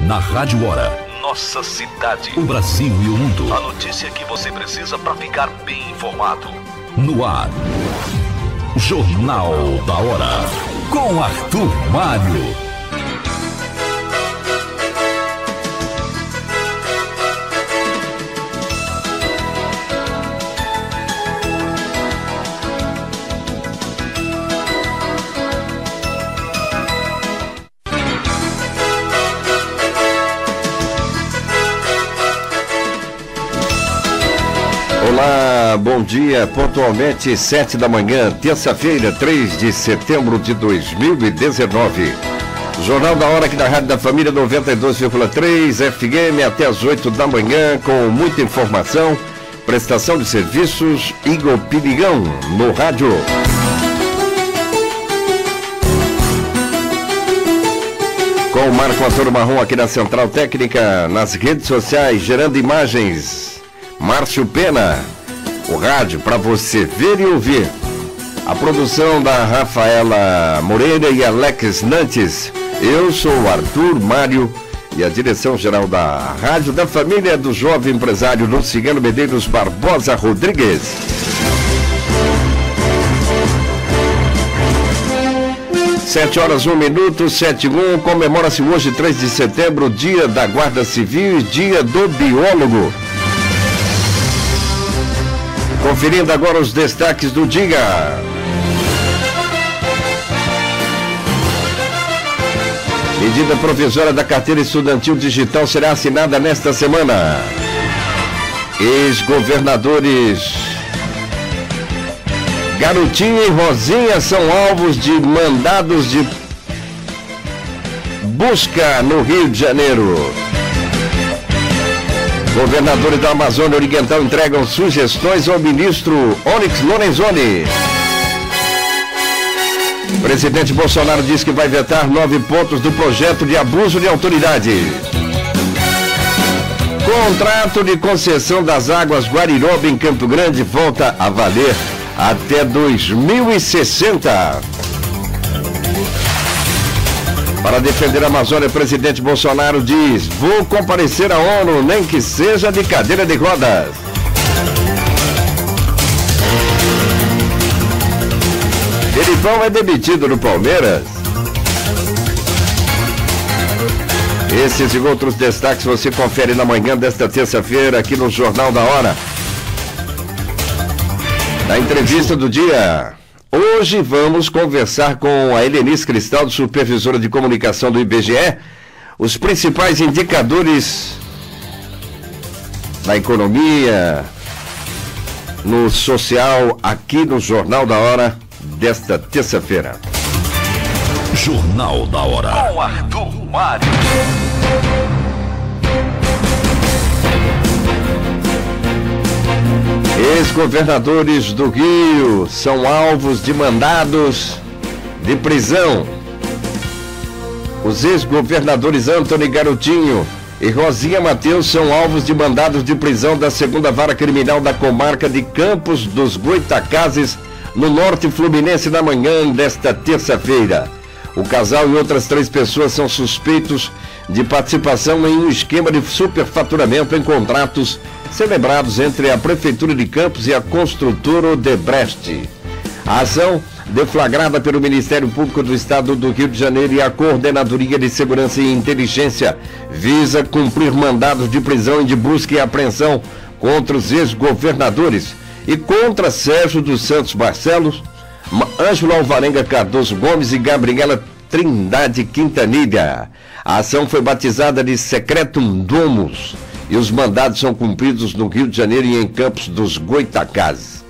Na Rádio Hora. Nossa cidade. O Brasil e o mundo. A notícia que você precisa para ficar bem informado. No ar. Jornal da Hora. Com Arthur Mário. Olá, bom dia, pontualmente 7 da manhã, terça-feira, 3 de setembro de 2019. Jornal da Hora aqui na Rádio da Família 92,3 FM até as 8 da manhã, com muita informação, prestação de serviços e opinião no rádio. Com o Marco Antônio Marrom aqui na Central Técnica, nas redes sociais, gerando imagens. Márcio Pena, o rádio para você ver e ouvir. A produção da Rafaela Moreira e Alex Nantes. Eu sou o Arthur Mário e a direção geral da Rádio da Família do jovem empresário Luciano Medeiros Barbosa Rodrigues. Sete horas, 1 minuto, 7:01, comemora-se hoje, 3 de setembro, dia da Guarda Civil e dia do Biólogo. Conferindo agora os destaques do dia. Medida provisória da carteira estudantil digital será assinada nesta semana. Ex-governadores Garotinho e Rosinha são alvos de mandados de busca no Rio de Janeiro. Governadores da Amazônia Oriental entregam sugestões ao ministro Onyx Lorenzoni. Presidente Bolsonaro diz que vai vetar 9 pontos do projeto de abuso de autoridade. Contrato de concessão das águas Guariroba em Campo Grande volta a valer até 2060. Para defender a Amazônia, o presidente Bolsonaro diz: vou comparecer à ONU, nem que seja de cadeira de rodas. Felipão é demitido no Palmeiras. Esses e outros destaques você confere na manhã desta terça-feira aqui no Jornal da Hora. Na entrevista do dia. Hoje vamos conversar com a Helenice Cristaldo, supervisora de comunicação do IBGE, os principais indicadores da economia, no social, aqui no Jornal da Hora desta terça-feira. Jornal da Hora. Com Arthur Mário. Ex-governadores do Rio são alvos de mandados de prisão. Os ex-governadores Antony Garotinho e Rosinha Mateus são alvos de mandados de prisão da 2ª Vara Criminal da comarca de Campos dos Goitacazes, no norte fluminense, na manhã desta terça-feira. O casal e outras 3 pessoas são suspeitos de participação em um esquema de superfaturamento em contratos celebrados entre a Prefeitura de Campos e a construtora Odebrecht. A ação, deflagrada pelo Ministério Público do Estado do Rio de Janeiro e a Coordenadoria de Segurança e Inteligência, visa cumprir mandados de prisão e de busca e apreensão contra os ex-governadores e contra Sérgio dos Santos Barcelos, Ângelo Alvarenga Cardoso Gomes e Gabriela Trindade Quintanilha. A ação foi batizada de Secretum Domus e os mandados são cumpridos no Rio de Janeiro e em Campos dos Goitacazes.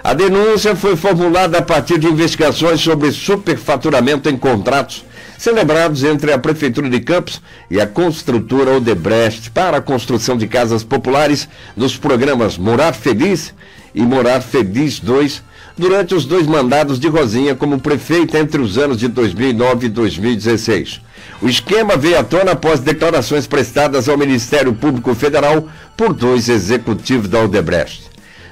A denúncia foi formulada a partir de investigações sobre superfaturamento em contratos celebrados entre a Prefeitura de Campos e a construtora Odebrecht para a construção de casas populares nos programas Morar Feliz e Morar Feliz 2, durante os 2 mandados de Rosinha como prefeita entre os anos de 2009 e 2016. O esquema veio à tona após declarações prestadas ao Ministério Público Federal por 2 executivos da Odebrecht.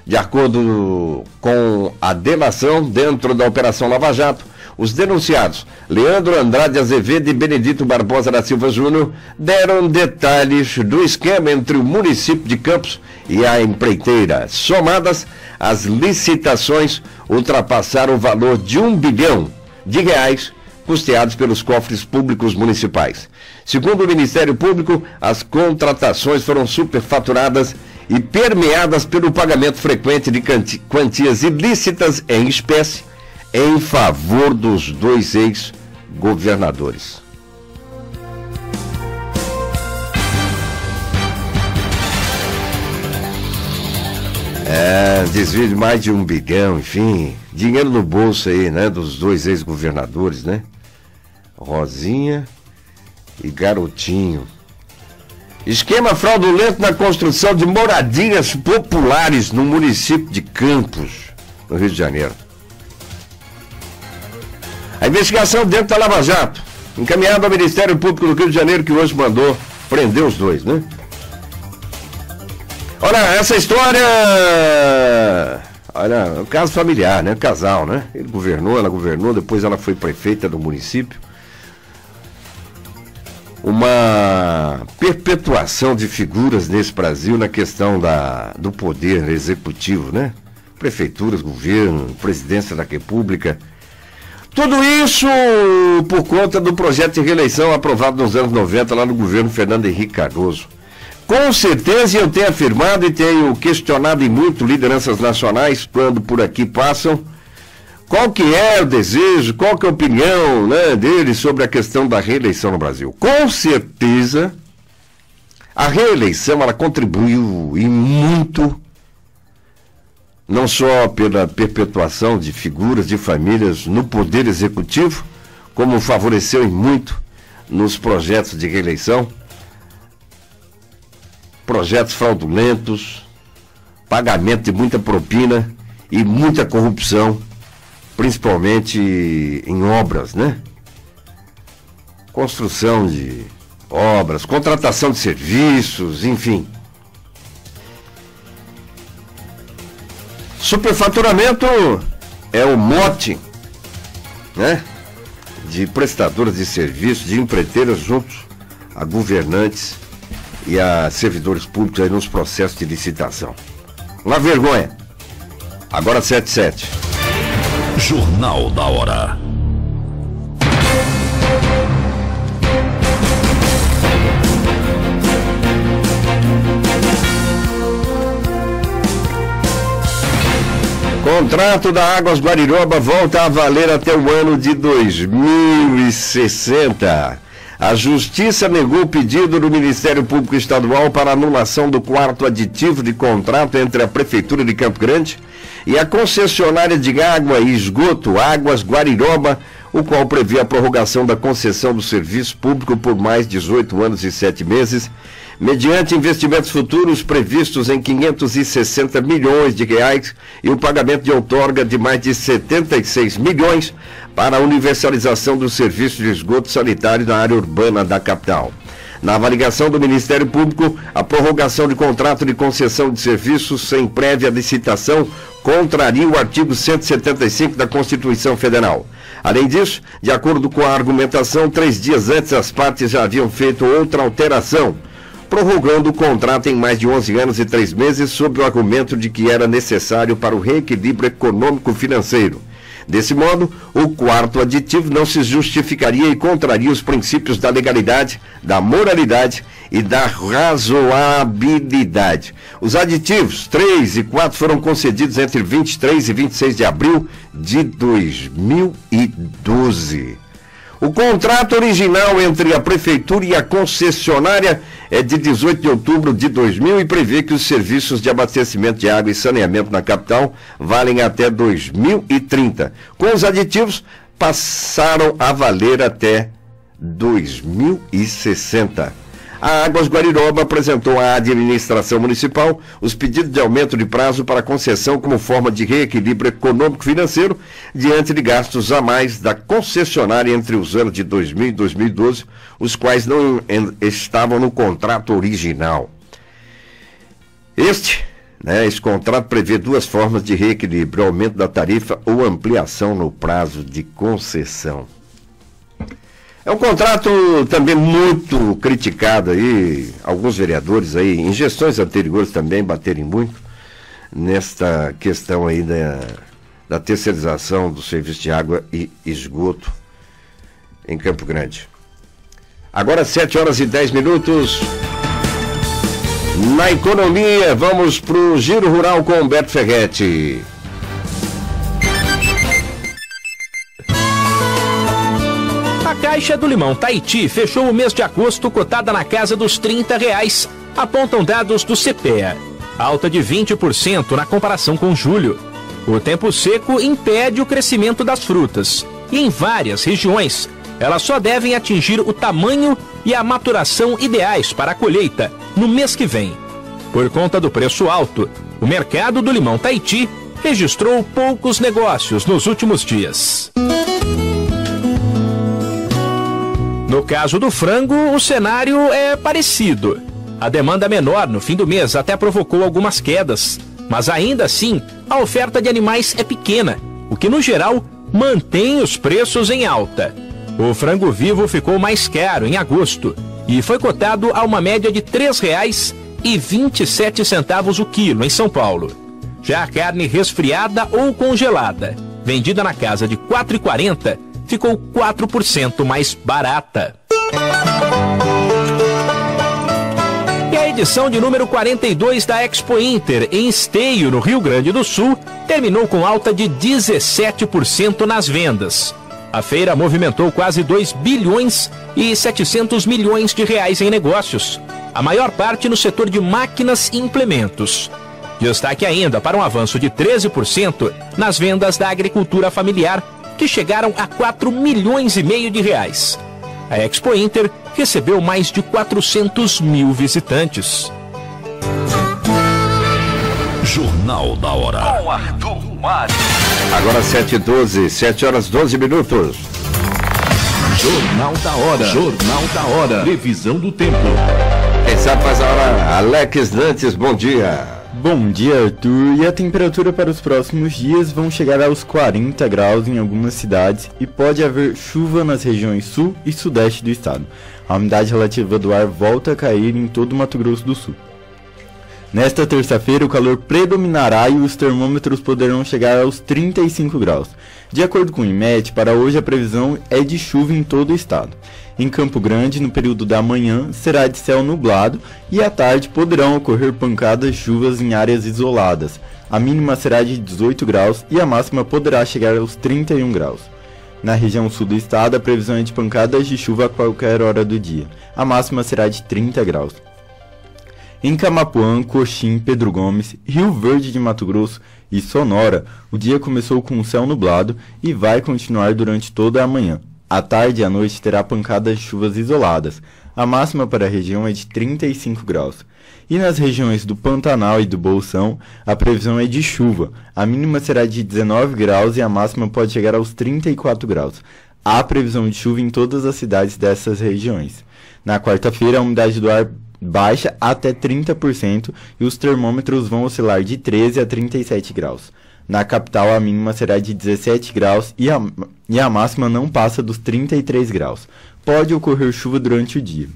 De acordo com a delação, dentro da Operação Lava Jato, Os denunciados, Leandro Andrade Azevedo e Benedito Barbosa da Silva Júnior, deram detalhes do esquema entre o município de Campos e a empreiteira. Somadas, as licitações ultrapassaram o valor de R$ 1 bilhão custeados pelos cofres públicos municipais. Segundo o Ministério Público, as contratações foram superfaturadas e permeadas pelo pagamento frequente de quantias ilícitas em espécie em favor dos dois ex-governadores. Desvio de mais de R$ 1 bilhão, enfim, dinheiro no bolso aí, né, dos dois ex-governadores, né? Rosinha e Garotinho. Esquema fraudulento na construção de moradias populares no município de Campos, no Rio de Janeiro. A investigação dentro da Lava Jato, encaminhada ao Ministério Público do Rio de Janeiro, que hoje mandou prender os dois, né? Olha, essa história... Olha, é um caso familiar, né? Casal, né? Ele governou, ela governou, depois ela foi prefeita do município. Uma perpetuação de figuras nesse Brasil na questão do poder executivo, né? Prefeituras, governo, presidência da República. Tudo isso por conta do projeto de reeleição aprovado nos anos 90 lá no governo Fernando Henrique Cardoso. Com certeza eu tenho afirmado e tenho questionado e muito lideranças nacionais quando por aqui passam, qual que é o desejo, qual que é a opinião, né, deles sobre a questão da reeleição no Brasil. Com certeza, a reeleição ela contribuiu e muito, não só pela perpetuação de figuras, de famílias no poder executivo, como favoreceu e muito nos projetos de reeleição, projetos fraudulentos, pagamento de muita propina e muita corrupção, principalmente em obras, né? Construção de obras, contratação de serviços, enfim. Superfaturamento é o mote, né, de prestadoras de serviços, de empreiteiras junto a governantes e a servidores públicos aí nos processos de licitação. Uma vergonha. Agora 7:07. Jornal da Hora. Contrato da Águas Guariroba volta a valer até o ano de 2060. A Justiça negou o pedido do Ministério Público Estadual para anulação do quarto aditivo de contrato entre a Prefeitura de Campo Grande e a concessionária de água e esgoto Águas Guariroba, o qual prevê a prorrogação da concessão do serviço público por mais 18 anos e 7 meses, mediante investimentos futuros previstos em 560 milhões de reais e o pagamento de outorga de mais de 76 milhões para a universalização do serviço de esgoto sanitário na área urbana da capital. Na avaliação do Ministério Público, a prorrogação de contrato de concessão de serviços sem prévia licitação contraria o artigo 175 da Constituição Federal. Além disso, de acordo com a argumentação, 3 dias antes as partes já haviam feito outra alteração, prorrogando o contrato em mais de 11 anos e 3 meses sob o argumento de que era necessário para o reequilíbrio econômico-financeiro. Desse modo, o quarto aditivo não se justificaria e contraria os princípios da legalidade, da moralidade e da razoabilidade. Os aditivos 3 e 4 foram concedidos entre 23 e 26 de abril de 2012. O contrato original entre a Prefeitura e a concessionária é de 18 de outubro de 2000 e prevê que os serviços de abastecimento de água e saneamento na capital valem até 2030. Com os aditivos, passaram a valer até 2060. A Águas Guariroba apresentou à administração municipal os pedidos de aumento de prazo para concessão como forma de reequilíbrio econômico-financeiro diante de gastos a mais da concessionária entre os anos de 2000 e 2012, os quais não estavam no contrato original. Este né? Esse contrato prevê duas formas de reequilíbrio: aumento da tarifa ou ampliação no prazo de concessão. É um contrato também muito criticado aí, alguns vereadores aí, em gestões anteriores também baterem muito nesta questão aí da terceirização do serviço de água e esgoto em Campo Grande. Agora 7h10. Na economia, vamos para o Giro Rural com Humberto Ferretti. A Caixa do Limão Tahiti fechou o mês de agosto cotada na casa dos R$30, apontam dados do CPEA. Alta de 20% na comparação com julho. O tempo seco impede o crescimento das frutas. E em várias regiões, elas só devem atingir o tamanho e a maturação ideais para a colheita no mês que vem. Por conta do preço alto, o mercado do limão Tahiti registrou poucos negócios nos últimos dias. No caso do frango, o cenário é parecido. A demanda menor no fim do mês até provocou algumas quedas, mas ainda assim, a oferta de animais é pequena, o que no geral mantém os preços em alta. O frango vivo ficou mais caro em agosto e foi cotado a uma média de R$ 3,27 o quilo em São Paulo. Já a carne resfriada ou congelada, vendida na casa de R$ 4,40, ficou 4% mais barata. E a edição de número 42 da Expo Inter, em Esteio, no Rio Grande do Sul, terminou com alta de 17% nas vendas. A feira movimentou quase 2 bilhões e 700 milhões de reais em negócios, a maior parte no setor de máquinas e implementos. Destaque ainda para um avanço de 13% nas vendas da agricultura familiar, que chegaram a 4,5 milhões de reais. A Expo Inter recebeu mais de 400 mil visitantes. Jornal da Hora. Com Arthur Mário. Agora 7h12. Jornal da Hora. Jornal da Hora. Previsão do tempo. Quem sabe faz a hora, Alex Nantes, bom dia. Bom dia, Arthur. E a temperatura para os próximos dias vão chegar aos 40 graus em algumas cidades e pode haver chuva nas regiões sul e sudeste do estado. A umidade relativa do ar volta a cair em todo o Mato Grosso do Sul. Nesta terça-feira, o calor predominará e os termômetros poderão chegar aos 35 graus. De acordo com o IMET, para hoje a previsão é de chuva em todo o estado. Em Campo Grande, no período da manhã, será de céu nublado e à tarde poderão ocorrer pancadas de chuvas em áreas isoladas. A mínima será de 18 graus e a máxima poderá chegar aos 31 graus. Na região sul do estado, a previsão é de pancadas de chuva a qualquer hora do dia. A máxima será de 30 graus. Em Camapuã, Coxim, Pedro Gomes, Rio Verde de Mato Grosso e Sonora, o dia começou com o céu nublado e vai continuar durante toda a manhã. À tarde e à noite terá pancadas de chuvas isoladas. A máxima para a região é de 35 graus. E nas regiões do Pantanal e do Bolsão, a previsão é de chuva. A mínima será de 19 graus e a máxima pode chegar aos 34 graus. Há previsão de chuva em todas as cidades dessas regiões. Na quarta-feira, a umidade do ar baixa até 30% e os termômetros vão oscilar de 13 a 37 graus. Na capital, a mínima será de 17 graus e a máxima não passa dos 33 graus. Pode ocorrer chuva durante o dia.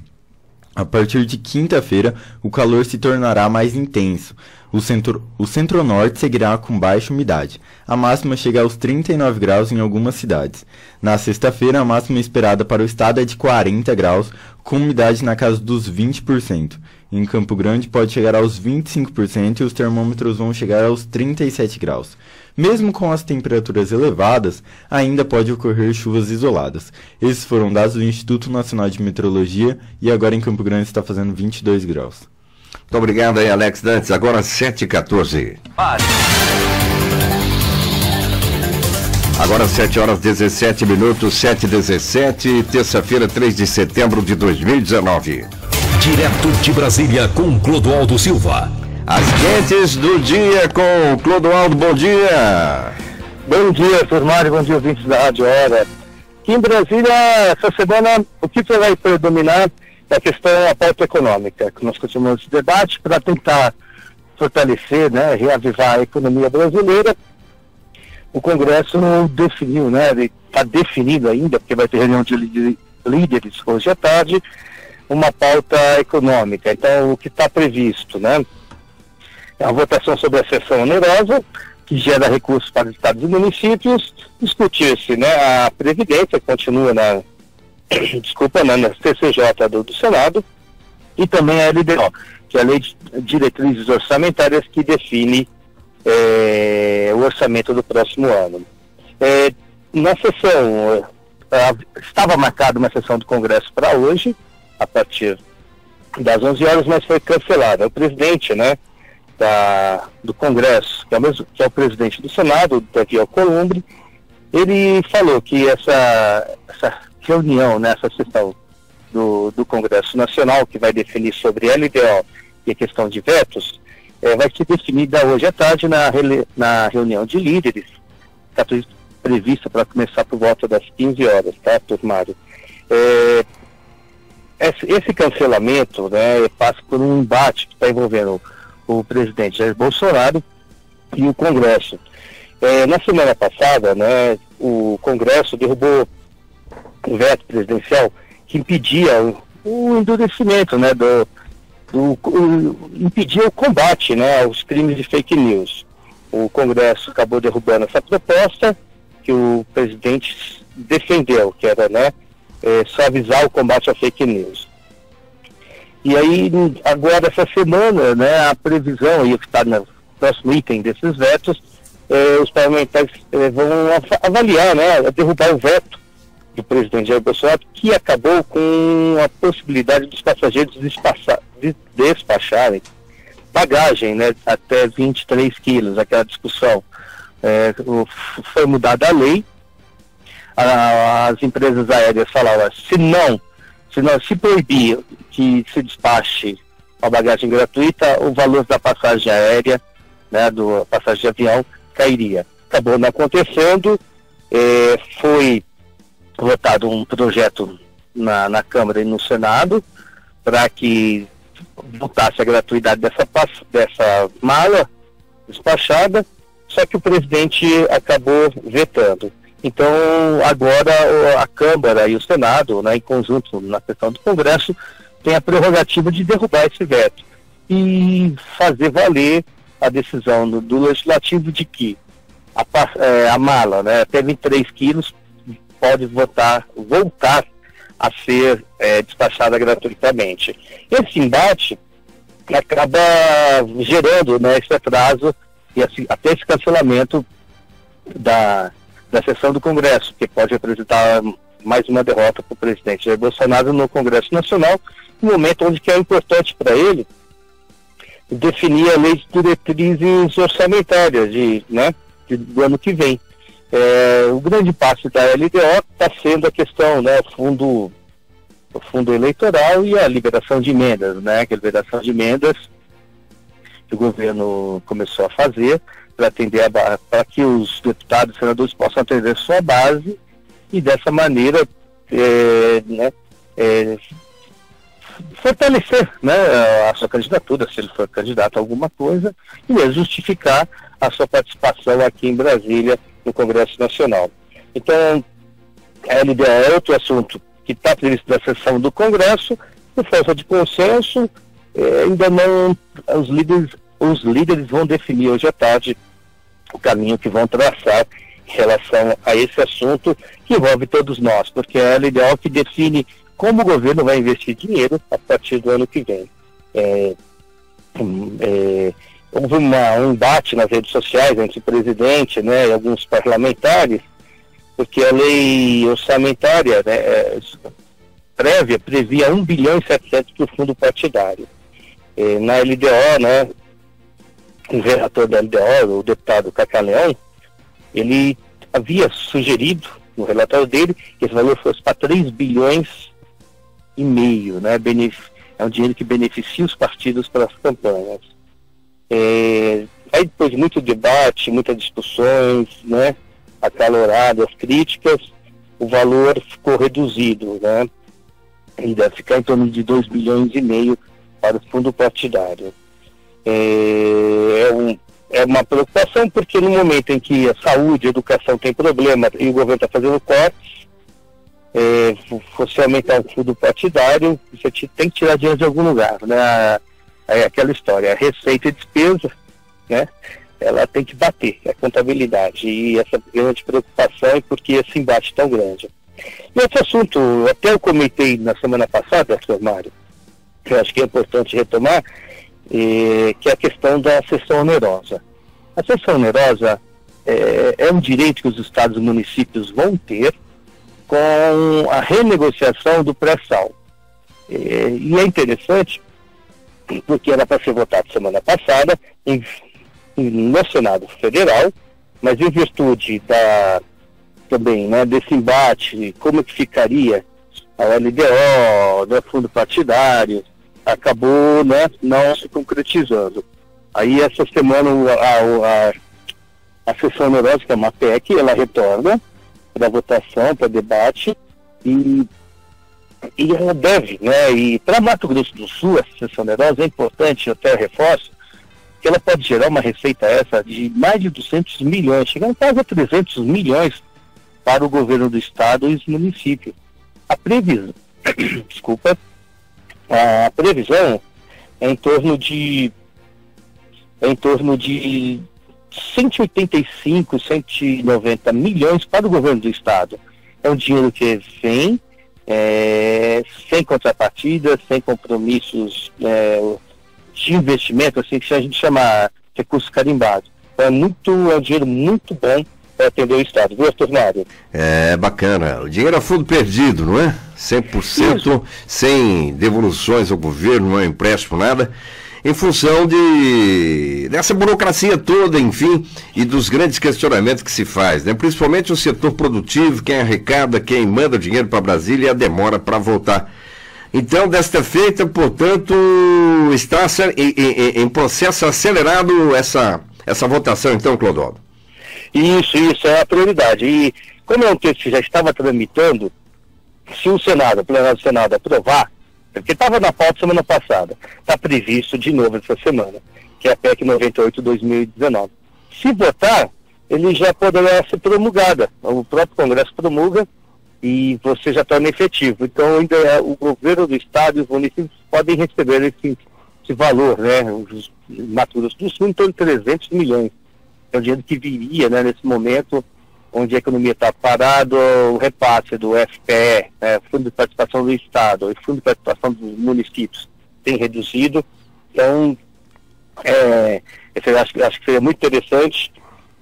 A partir de quinta-feira, o calor se tornará mais intenso. O centro-norte seguirá com baixa umidade. A máxima chega aos 39 graus em algumas cidades. Na sexta-feira, a máxima esperada para o estado é de 40 graus, com umidade na casa dos 20%. Em Campo Grande pode chegar aos 25% e os termômetros vão chegar aos 37 graus. Mesmo com as temperaturas elevadas, ainda pode ocorrer chuvas isoladas. Esses foram dados do Instituto Nacional de Meteorologia e agora em Campo Grande está fazendo 22 graus. Muito obrigado aí, Alex Nantes. Agora 7h14. Agora 7h17, 7h17, terça-feira, 3 de setembro de 2019. Direto de Brasília com Clodoaldo Silva. As quentes do dia com Clodoaldo, bom dia. Bom dia, Arthur Mário, bom dia, ouvintes da Rádio Hora. Aqui em Brasília, essa semana, o que vai predominar é a questão da pauta econômica, que nós continuamos esse debate para tentar fortalecer, né, reavivar a economia brasileira, o Congresso não definiu, né, está definido ainda, porque vai ter reunião de líderes hoje à tarde, uma pauta econômica. Então, o que está previsto, né, é a votação sobre a cessão onerosa, que gera recursos para os estados e municípios, discutir-se, né, a Previdência, que continua na CCJ do Senado, e também a LDO, que é a Lei de Diretrizes Orçamentárias, que define o orçamento do próximo ano. Na sessão, estava marcada uma sessão do Congresso para hoje, a partir das 11 horas, mas foi cancelada. O presidente, né, do Congresso, que é o presidente do Senado, Davi Alcolumbre, ele falou que essa reunião, né, essa sessão do Congresso Nacional, que vai definir sobre LDO e a questão de vetos, vai ser definida hoje à tarde na reunião de líderes, que está prevista para começar por volta das 15 horas, tá, Mário? Esse cancelamento, né, passa por um embate que está envolvendo o presidente Jair Bolsonaro e o Congresso. Na semana passada, né, o Congresso derrubou o veto presidencial que impedia o endurecimento, né, impedia o combate, né, aos crimes de fake news. O Congresso acabou derrubando essa proposta que o presidente defendeu, que era, né, suavizar o combate à fake news. E aí, agora, essa semana, né, a previsão, e o que está no próximo item desses vetos, os parlamentares vão avaliar, né, derrubar o veto do presidente Jair Bolsonaro, que acabou com a possibilidade dos passageiros despacharem bagagem, né, até 23 quilos, aquela discussão. Foi mudada a lei, as empresas aéreas falavam, se proibir que se despache a bagagem gratuita, o valor da passagem aérea, né, do passagem de avião, cairia. Acabou não acontecendo, foi votado um projeto na Câmara e no Senado para que voltasse a gratuidade dessa mala despachada, só que o presidente acabou vetando. Então, agora a Câmara e o Senado, né, em conjunto na sessão do Congresso, tem a prerrogativa de derrubar esse veto e fazer valer a decisão do Legislativo de que a mala, né, até 23 quilos, pode voltar a ser despachada gratuitamente. Esse embate acaba gerando, né, esse atraso e até esse cancelamento da sessão do Congresso, que pode representar mais uma derrota para o presidente Jair Bolsonaro no Congresso Nacional, no momento onde que é importante para ele definir a lei de diretrizes orçamentárias do ano que vem. O grande passo da LDO está sendo a questão, né, o fundo eleitoral e a liberação de emendas, né, que a liberação de emendas que o governo começou a fazer para atender para que os deputados e senadores possam atender sua base e dessa maneira fortalecer, né, a sua candidatura, se ele for candidato a alguma coisa, e justificar a sua participação aqui em Brasília no Congresso Nacional. Então, a LDO é outro assunto que está previsto na sessão do Congresso, por falta de consenso, ainda não, os líderes vão definir hoje à tarde o caminho que vão traçar em relação a esse assunto que envolve todos nós, porque é a LDO que define como o governo vai investir dinheiro a partir do ano que vem. Houve um embate nas redes sociais entre o presidente, né, e alguns parlamentares, porque a lei orçamentária, né, prévia previa 1 bilhão e 700 para o fundo partidário. Na LDO, né, o relator da LDO, o deputado Cacá Leão, ele havia sugerido no relatório dele que esse valor fosse para 3 bilhões e meio, né? É um dinheiro que beneficia os partidos para as campanhas. Aí depois de muito debate, muitas discussões, né, acaloradas, críticas, o valor ficou reduzido, né? E deve ficar em torno de 2 bilhões e meio para o fundo partidário. É uma preocupação, porque no momento em que a saúde e a educação tem problema e o governo está fazendo cortes, você aumentar o fundo partidário, você tem que tirar dinheiro de algum lugar, né? É aquela história, receita e despesa, né? Ela tem que bater, a contabilidade, e essa grande preocupação é porque esse embate tão grande. E outro assunto, até eu comentei na semana passada, Sr. Mário, que eu acho que é importante retomar, que é a questão da cessão onerosa. A cessão onerosa é um direito que os estados e municípios vão ter com a renegociação do pré-sal. E é interessante, porque era para ser votado semana passada no Senado Federal, mas em virtude também, né, desse embate, como que ficaria a LDO, do fundo partidário, acabou, né, não se concretizando. Aí essa semana a sessão onerosa, que é uma PEC, ela retorna para votação, para debate, e ela deve, né, e para Mato Grosso do Sul, essa sessão onerosa é importante, eu até reforço, que ela pode gerar uma receita de mais de 200 milhões, chegando quase a 300 milhões para o governo do estado e os municípios. A previsão, a previsão é em torno de 185, 190 milhões para o governo do estado. É um dinheiro que vem sem contrapartida, sem compromissos de investimento, assim que a gente chama recursos carimbados. É um dinheiro muito bom para atender o estado, viu, Tornário? É bacana. O dinheiro é fundo perdido, não é? 100% isso. Sem devoluções ao governo, não é empréstimo, nada, em função dessa burocracia toda, enfim, e dos grandes questionamentos que se faz, né? Principalmente o setor produtivo, quem arrecada, quem manda dinheiro para Brasília e a demora para voltar. Então, desta feita, portanto, está em processo acelerado essa votação, então, Clodoaldo? Isso é a prioridade. E como é um texto que já estava tramitando, se o Senado, o plenário do Senado aprovar, porque estava na pauta semana passada, está previsto de novo essa semana, que é a PEC 98/2019. Se votar, ele já poderá ser promulgada. O próprio Congresso promulga e você já torna efetivo. Então, ainda o governo do estado e os municípios podem receber esse valor, né? Os Mato Grosso do Sul, em torno de 300 milhões. É o dinheiro que viria, né, nesse momento onde a economia está parada, o repasse do FPE, Fundo de Participação do Estado, e Fundo de Participação dos Municípios, tem reduzido. Então, eu acho que seria muito interessante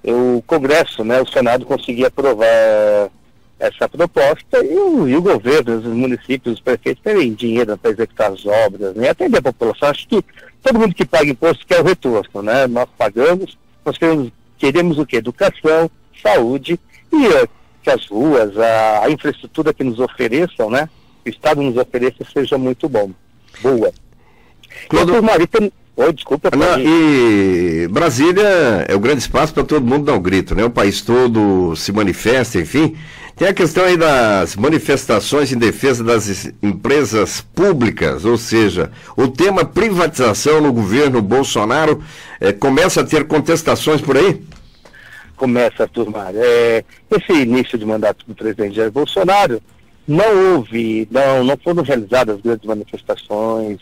o Congresso, né, o Senado, conseguir aprovar essa proposta e o governo, os municípios, os prefeitos terem dinheiro para executar as obras, né, atender a população. Acho que todo mundo que paga imposto quer o retorno, né? Nós pagamos, nós queremos o quê? Educação, saúde e que as ruas, a infraestrutura que nos ofereçam, né? Que o Estado nos ofereça seja muito boa. Oi, desculpa. E Brasília é o grande espaço para todo mundo dar um grito, né? O país todo se manifesta, enfim. Tem a questão aí das manifestações em defesa das empresas públicas, ou seja, o tema privatização no governo Bolsonaro começa a ter contestações por aí? Começa a turmar. Esse início de mandato do presidente Jair Bolsonaro, não foram realizadas grandes manifestações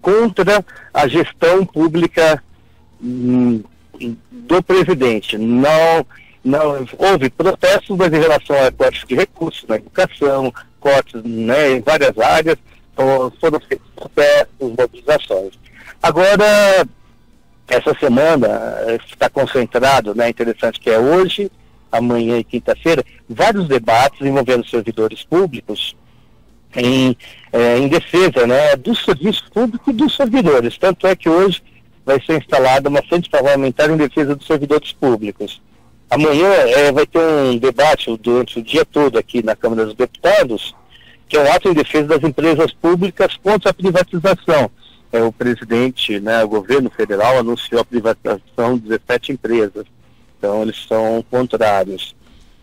contra a gestão pública do presidente. Não houve protestos, mas em relação a cortes de recursos na educação, cortes, né, em várias áreas, foram feitos protestos, mobilizações. Agora, essa semana está concentrado, né, interessante que é hoje, amanhã e quinta-feira, vários debates envolvendo servidores públicos em defesa, né, do serviço público e dos servidores. Tanto é que hoje vai ser instalada uma frente parlamentar em defesa dos servidores públicos. Amanhã vai ter um debate durante o dia todo aqui na Câmara dos Deputados, que é um ato em defesa das empresas públicas contra a privatização. O presidente, né, o governo federal anunciou a privatização de 17 empresas. Então, eles são contrários.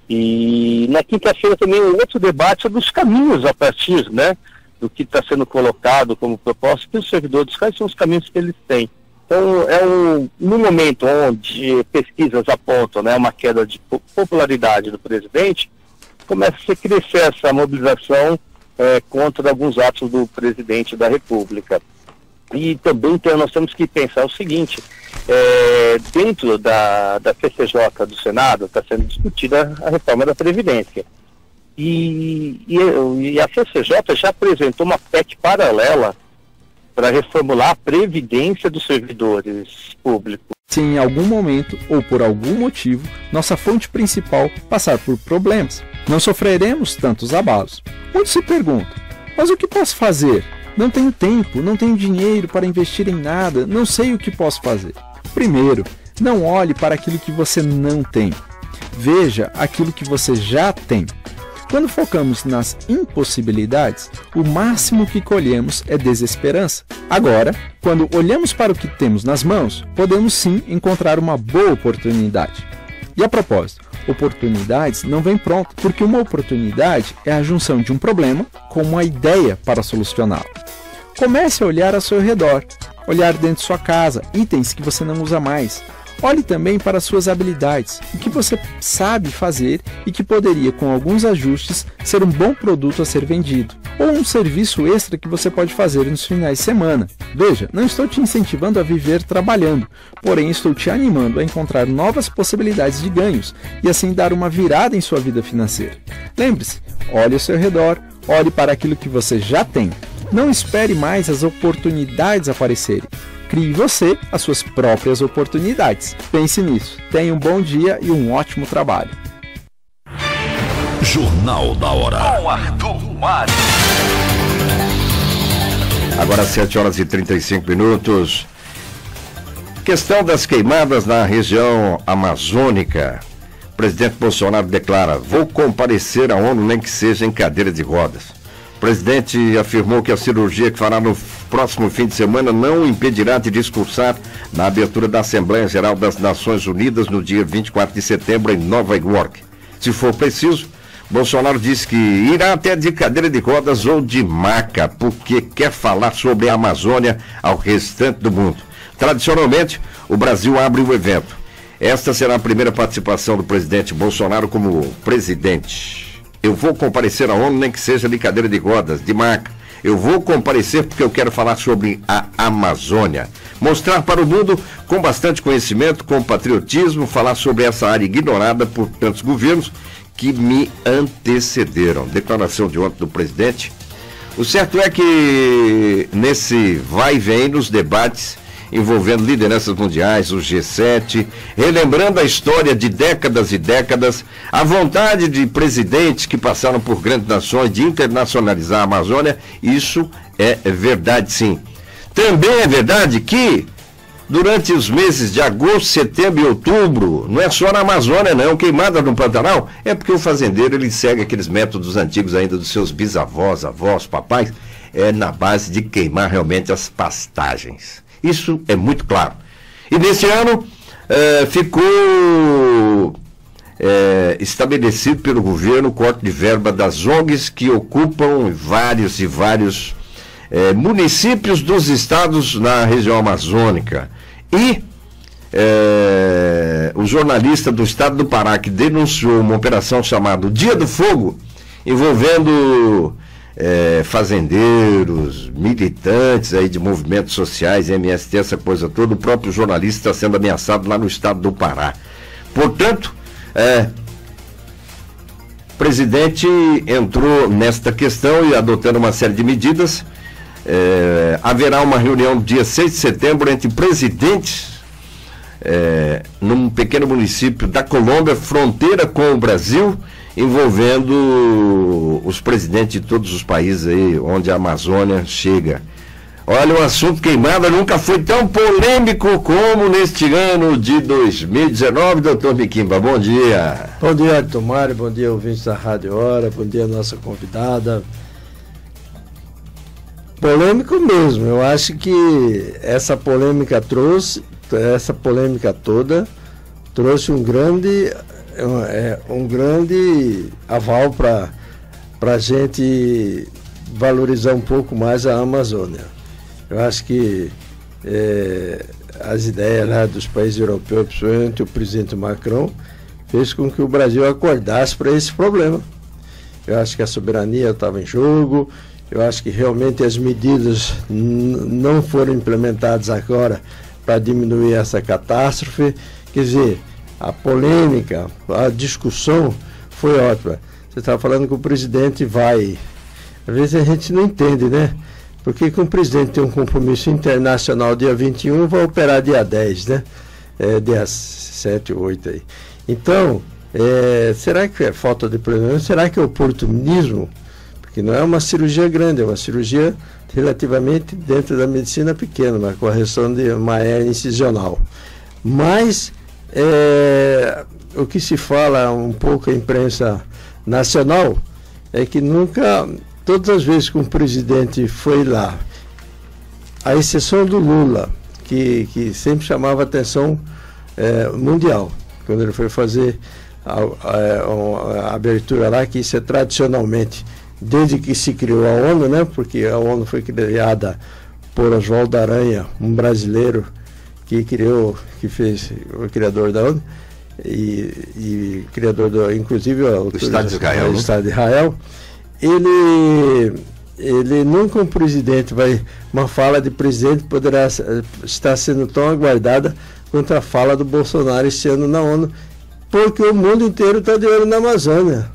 E na quinta-feira também um outro debate sobre os caminhos a partir, né, do que está sendo colocado como proposta, que os servidores, quais são os caminhos que eles têm. Então, no momento onde pesquisas apontam, né, uma queda de popularidade do presidente, começa a crescer essa mobilização contra alguns atos do presidente da República. E também nós temos que pensar o seguinte, dentro da CCJ do Senado está sendo discutida a reforma da Previdência. E a CCJ já apresentou uma PEC paralela para reformular a Previdência dos servidores públicos. Se em algum momento ou por algum motivo nossa fonte principal passar por problemas, não sofreremos tantos abalos. Muitos se perguntam, mas o que posso fazer? Não tenho tempo, não tenho dinheiro para investir em nada, não sei o que posso fazer. Primeiro, não olhe para aquilo que você não tem. Veja aquilo que você já tem. Quando focamos nas impossibilidades, o máximo que colhemos é desesperança. Agora, quando olhamos para o que temos nas mãos, podemos sim encontrar uma boa oportunidade. E a propósito, oportunidades não vêm prontas, porque uma oportunidade é a junção de um problema com uma ideia para solucioná-lo. Comece a olhar ao seu redor, olhar dentro de sua casa, itens que você não usa mais. Olhe também para suas habilidades, o que você sabe fazer e que poderia, com alguns ajustes, ser um bom produto a ser vendido, ou um serviço extra que você pode fazer nos finais de semana. Veja, não estou te incentivando a viver trabalhando, porém estou te animando a encontrar novas possibilidades de ganhos e assim dar uma virada em sua vida financeira. Lembre-se, olhe ao seu redor, olhe para aquilo que você já tem. Não espere mais as oportunidades aparecerem. Crie você as suas próprias oportunidades. Pense nisso. Tenha um bom dia e um ótimo trabalho. Jornal da Hora. Com Arthur Mário. Agora 7h35. Questão das queimadas na região amazônica. O presidente Bolsonaro declara: vou comparecer à ONU nem que seja em cadeira de rodas. O presidente afirmou que a cirurgia que fará no próximo fim de semana não o impedirá de discursar na abertura da Assembleia Geral das Nações Unidas no dia 24 de setembro em Nova York. Se for preciso, Bolsonaro disse que irá até de cadeira de rodas ou de maca, porque quer falar sobre a Amazônia ao restante do mundo. Tradicionalmente, o Brasil abre o evento. Esta será a primeira participação do presidente Bolsonaro como presidente. Eu vou comparecer à ONU, nem que seja de cadeira de rodas, de maca. Eu vou comparecer porque eu quero falar sobre a Amazônia. Mostrar para o mundo, com bastante conhecimento, com patriotismo, falar sobre essa área ignorada por tantos governos que me antecederam. Declaração de ontem do presidente. O certo é que nesse vai e vem nos debates envolvendo lideranças mundiais, o G7, relembrando a história de décadas e décadas, a vontade de presidentes que passaram por grandes nações de internacionalizar a Amazônia, isso é verdade sim. Também é verdade que durante os meses de agosto, setembro e outubro, não é só na Amazônia não, queimada no Pantanal, é porque o fazendeiro ele segue aqueles métodos antigos ainda dos seus bisavós, avós, papais, na base de queimar realmente as pastagens. Isso é muito claro. E nesse ano ficou estabelecido pelo governo o corte de verba das ONGs que ocupam vários municípios dos estados na região amazônica. E o jornalista do estado do Pará que denunciou uma operação chamada Dia do Fogo, envolvendo fazendeiros, militantes aí de movimentos sociais, MST, essa coisa toda, o próprio jornalista está sendo ameaçado lá no estado do Pará. Portanto, o presidente entrou nesta questão e adotando uma série de medidas. Haverá uma reunião dia 6 de setembro entre presidentes num pequeno município da Colômbia, fronteira com o Brasil, envolvendo os presidentes de todos os países aí onde a Amazônia chega. Olha, o assunto queimada nunca foi tão polêmico como neste ano de 2019, doutor Miquimba, bom dia. Bom dia, Arthur Mário, bom dia, ouvintes da Rádio Hora, bom dia, nossa convidada. Polêmico mesmo, eu acho que essa polêmica toda trouxe um grande aval para a gente valorizar um pouco mais a Amazônia. Eu acho que as ideias lá dos países europeus, principalmente o presidente Macron, fez com que o Brasil acordasse para esse problema. Eu acho que a soberania estava em jogo, eu acho que realmente as medidas não foram implementadas agora para diminuir essa catástrofe. Quer dizer, a polêmica, a discussão foi ótima. Você estava falando que o presidente vai... Às vezes a gente não entende, né? Porque que um presidente tem um compromisso internacional dia 21, vai operar dia 10, né? Dia 7 ou 8 aí. Então, será que é falta de planejamento? Será que é oportunismo? Porque não é uma cirurgia grande, é uma cirurgia relativamente dentro da medicina pequena, uma correção de uma hérnia incisional. Mas o que se fala um pouco a imprensa nacional é que nunca, todas as vezes que um presidente foi lá, à exceção do Lula, que sempre chamava atenção mundial, quando ele foi fazer a abertura lá, que isso é tradicionalmente, desde que se criou a ONU, né? Porque a ONU foi criada por Oswaldo Aranha, um brasileiro que fez o criador da ONU e criador inclusive do Estado de Israel, do Estado de Israel. Ele nunca, um presidente uma fala de presidente poderá estar sendo tão aguardada quanto a fala do Bolsonaro esse ano na ONU, porque o mundo inteiro está de olho na Amazônia,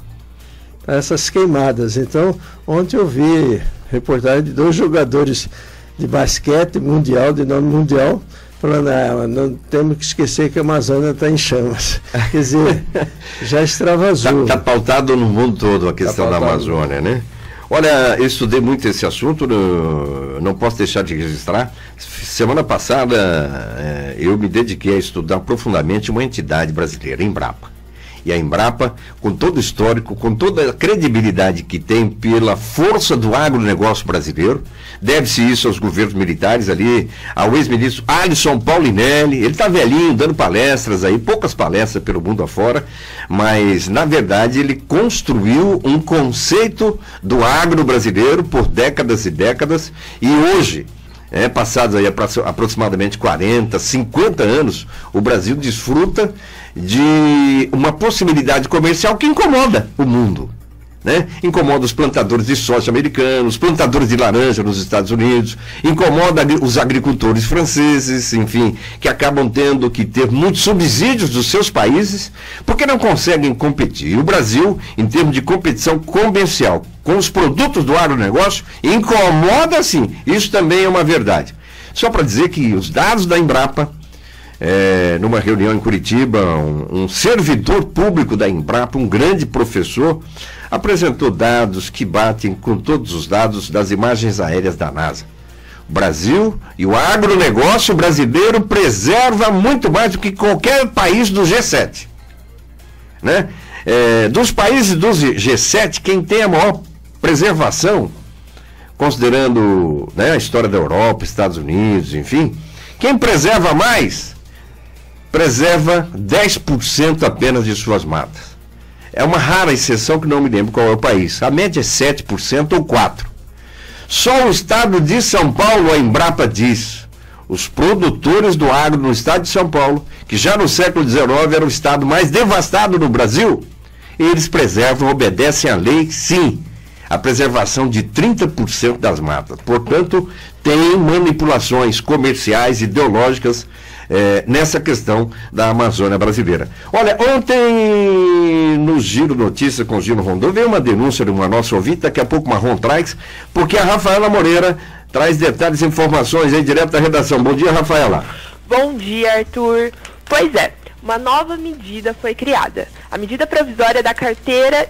essas queimadas. Então, ontem eu vi reportagem de 2 jogadores de basquete mundial, de nome mundial, falando, não temos que esquecer que a Amazônia está em chamas. Quer dizer, já extravasou. Está pautado no mundo todo a questão da Amazônia, né? Olha, eu estudei muito esse assunto, não posso deixar de registrar. Semana passada, eu me dediquei a estudar profundamente uma entidade brasileira, a Embrapa. E a Embrapa, com todo o histórico, com toda a credibilidade que tem pela força do agronegócio brasileiro, deve-se isso aos governos militares ali, ao ex-ministro Alisson Paulinelli. Ele está velhinho, dando palestras aí, poucas palestras pelo mundo afora, mas na verdade ele construiu um conceito do agro brasileiro por décadas e décadas, e hoje, passados aí aproximadamente 40, 50 anos, o Brasil desfruta de uma possibilidade comercial que incomoda o mundo, né? Incomoda os plantadores de soja americanos, plantadores de laranja nos Estados Unidos, incomoda os agricultores franceses, enfim, que acabam tendo que ter muitos subsídios dos seus países, porque não conseguem competir. E o Brasil, em termos de competição comercial com os produtos do agronegócio, incomoda sim. Isso também é uma verdade. Só para dizer que os dados da Embrapa, numa reunião em Curitiba, um servidor público da Embrapa, um grande professor, apresentou dados que batem com todos os dados das imagens aéreas da NASA. O Brasil e o agronegócio brasileiro preserva muito mais do que qualquer país do G7. Né? Dos países do G7, quem tem a maior preservação, considerando, né, a história da Europa, Estados Unidos, enfim, quem preserva mais, preserva 10% apenas de suas matas. É uma rara exceção que não me lembro qual é o país. A média é 7% ou 4%. Só o estado de São Paulo, a Embrapa diz, os produtores do agro no estado de São Paulo, que já no século XIX era o estado mais devastado no Brasil, eles preservam, obedecem à lei, sim, a preservação de 30% das matas. Portanto, tem manipulações comerciais, ideológicas, nessa questão da Amazônia brasileira. Olha, ontem no Giro Notícia com o Gino Rondon veio uma denúncia de uma nossa ouvinte, daqui a pouco o Marrom traz, porque a Rafaela Moreira traz detalhes e informações aí direto da redação. Bom dia, Rafaela. Bom dia, Arthur. Pois é, uma nova medida foi criada. A medida provisória da carteira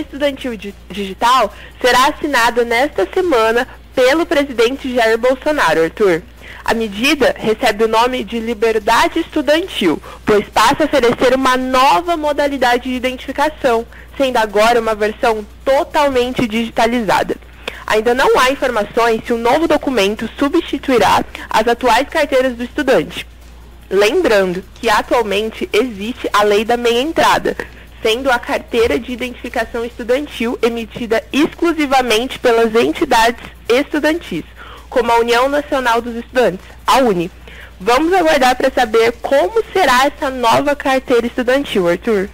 estudantil digital será assinada nesta semana pelo presidente Jair Bolsonaro, Arthur. A medida recebe o nome de Liberdade Estudantil, pois passa a oferecer uma nova modalidade de identificação, sendo agora uma versão totalmente digitalizada. Ainda não há informações se o novo documento substituirá as atuais carteiras do estudante. Lembrando que atualmente existe a lei da meia entrada, sendo a carteira de identificação estudantil emitida exclusivamente pelas entidades estudantis, como a União Nacional dos Estudantes, a UNE. Vamos aguardar para saber como será essa nova carteira estudantil, Arthur.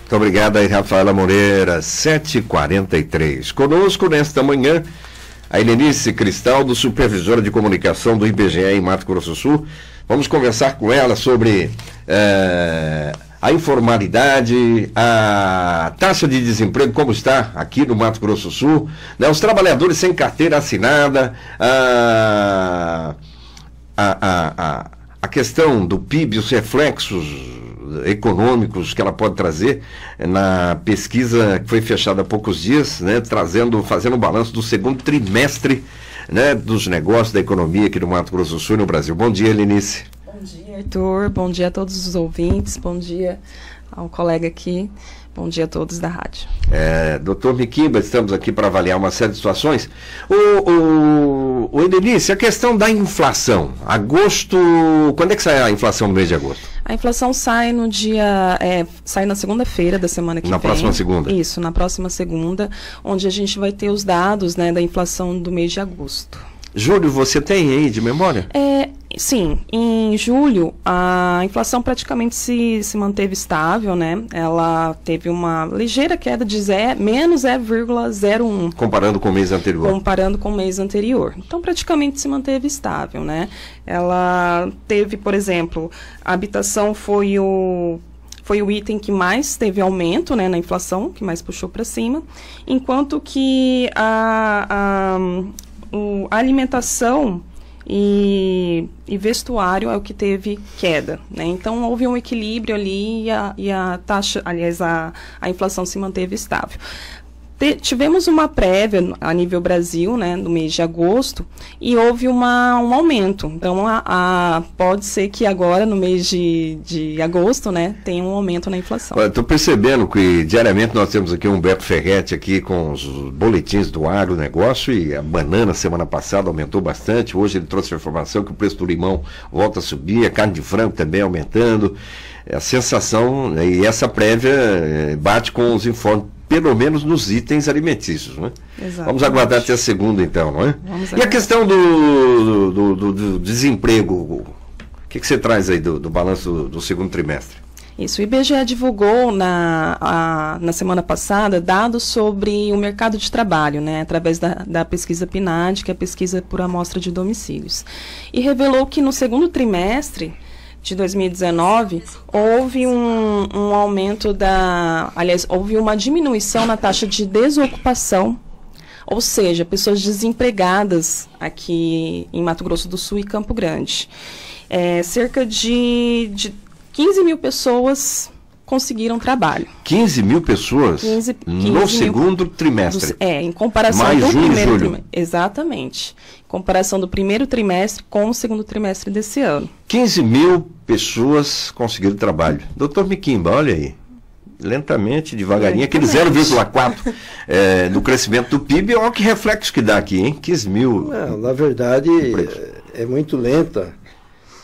Muito obrigado aí, Rafaela Moreira, 7h43. Conosco nesta manhã, a Helenice Cristaldo, supervisora de comunicação do IBGE em Mato Grosso do Sul. Vamos conversar com ela sobre a informalidade, a taxa de desemprego, como está aqui no Mato Grosso do Sul, né, os trabalhadores sem carteira assinada, a questão do PIB, os reflexos econômicos que ela pode trazer na pesquisa que foi fechada há poucos dias, né, fazendo um balanço do segundo trimestre, né, dos negócios, da economia aqui no Mato Grosso do Sul e no Brasil. Bom dia, Helenice. Bom dia, Arthur. Bom dia a todos os ouvintes. Bom dia ao colega aqui. Bom dia a todos da rádio. Doutor Miquimba, estamos aqui para avaliar uma série de situações. O Helenice, a questão da inflação. Agosto, quando é que sai a inflação no mês de agosto? A inflação sai no dia, sai na segunda-feira da semana que vem. Na próxima segunda? Isso, na próxima segunda, onde a gente vai ter os dados, né, da inflação do mês de agosto. Júlio, você tem aí de memória? Sim, em julho a inflação praticamente se manteve estável, né? Ela teve uma ligeira queda de menos 0,01. Comparando com o mês anterior. Comparando com o mês anterior. Então praticamente se manteve estável, né? Ela teve, por exemplo, a habitação foi o item que mais teve aumento, né, na inflação, que mais puxou para cima, enquanto que a alimentação e vestuário é o que teve queda, né? Então houve um equilíbrio ali e a taxa, aliás, a inflação se manteve estável. Tivemos uma prévia a nível Brasil, né, no mês de agosto, e houve um aumento. Então, pode ser que agora, no mês de agosto, né, tenha um aumento na inflação. Estou percebendo que diariamente nós temos aqui o Humberto Ferretti aqui com os boletins do agronegócio, e a banana semana passada aumentou bastante. Hoje ele trouxe a informação que o preço do limão volta a subir, a carne de frango também aumentando. A sensação, né, e essa prévia bate com os informes, pelo menos nos itens alimentícios, né? Exatamente. Vamos aguardar até a segunda, então, não é? E a questão do desemprego, o que você traz aí do balanço do segundo trimestre? Isso, o IBGE divulgou na semana passada dados sobre o mercado de trabalho, né, através da pesquisa PNAD, que é a pesquisa por amostra de domicílios, e revelou que no segundo trimestre de 2019, houve um aumento houve uma diminuição na taxa de desocupação, ou seja, pessoas desempregadas aqui em Mato Grosso do Sul e Campo Grande. Cerca de 15 mil pessoas conseguiram trabalho. 15 mil pessoas no segundo trimestre? Em comparação do primeiro trimestre. Exatamente. Em comparação do primeiro trimestre com o segundo trimestre desse ano. 15 mil pessoas conseguiram trabalho. Doutor Miquimba, olha aí. Lentamente, devagarinho, aquele 0,4 do crescimento do PIB, olha que reflexo que dá aqui, hein? 15 mil. Não, na verdade, é muito lenta,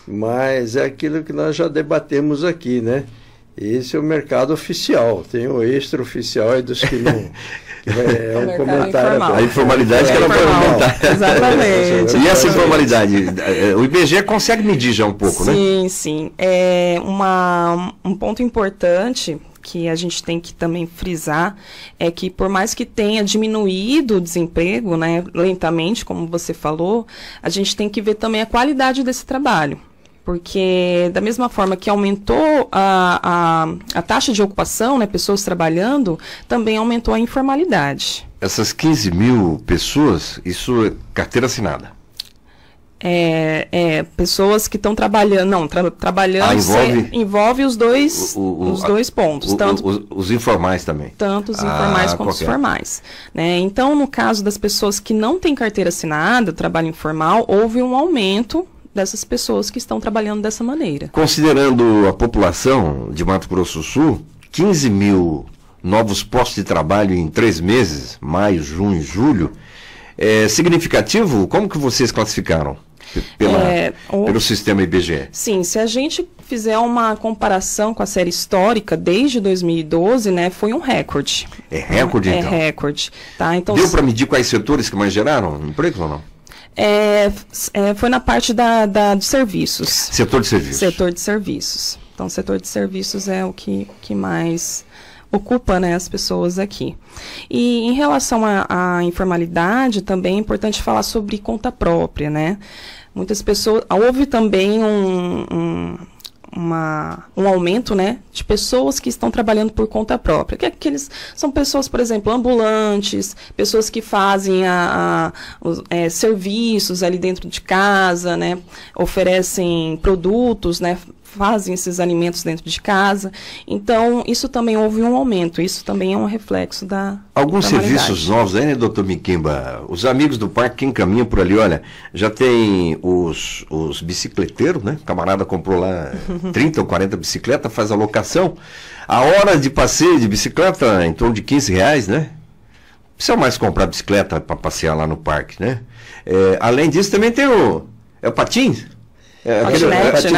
mas é aquilo que nós já debatemos aqui, né? Esse é o mercado oficial, tem o extraoficial é dos que não... É um comentário. Informal. A informalidade que ela pode aumentar. Exatamente. E essa informalidade? O IBGE consegue medir já um pouco, né? Sim. Um ponto importante que a gente tem que também frisar é que, por mais que tenha diminuído o desemprego, né, lentamente, como você falou, a gente tem que ver também a qualidade desse trabalho. Porque, da mesma forma que aumentou a taxa de ocupação, né, pessoas trabalhando, também aumentou a informalidade. Essas 15 mil pessoas, isso é carteira assinada? Pessoas que estão trabalhando, trabalhando, envolve os dois pontos. Os informais também. Tanto os informais quanto os formais. Né? Então, no caso das pessoas que não têm carteira assinada, trabalho informal, houve um aumento dessas pessoas que estão trabalhando dessa maneira. Considerando a população de Mato Grosso do Sul, 15 mil novos postos de trabalho em 3 meses, maio, junho e julho, é significativo? Como que vocês classificaram? pelo sistema IBGE. Sim, se a gente fizer uma comparação com a série histórica, desde 2012, né, foi um recorde. É recorde, então? É recorde. Tá? Então, deu para medir quais setores que mais geraram empregos ou não? Foi na parte de serviços. Setor de serviços. Setor de serviços. Então, o setor de serviços é o que mais ocupa, né, as pessoas aqui. E em relação à informalidade, também é importante falar sobre conta própria, né? Muitas pessoas... Houve também um aumento, né, de pessoas que estão trabalhando por conta própria. São pessoas, por exemplo, ambulantes, pessoas que fazem serviços ali dentro de casa, né, oferecem produtos, né, fazem esses alimentos dentro de casa. Então, isso também houve um aumento, isso também é um reflexo da alguns serviços novos aí, né, doutor Miquimba? Os amigos do parque que encaminham por ali, olha, já tem os bicicleteiros, né? O camarada comprou lá 30 ou 40 bicicletas, faz a locação. A hora de passeio de bicicleta em torno de R$15, né? Não precisa mais comprar bicicleta para passear lá no parque, né? Além disso, também tem o patins.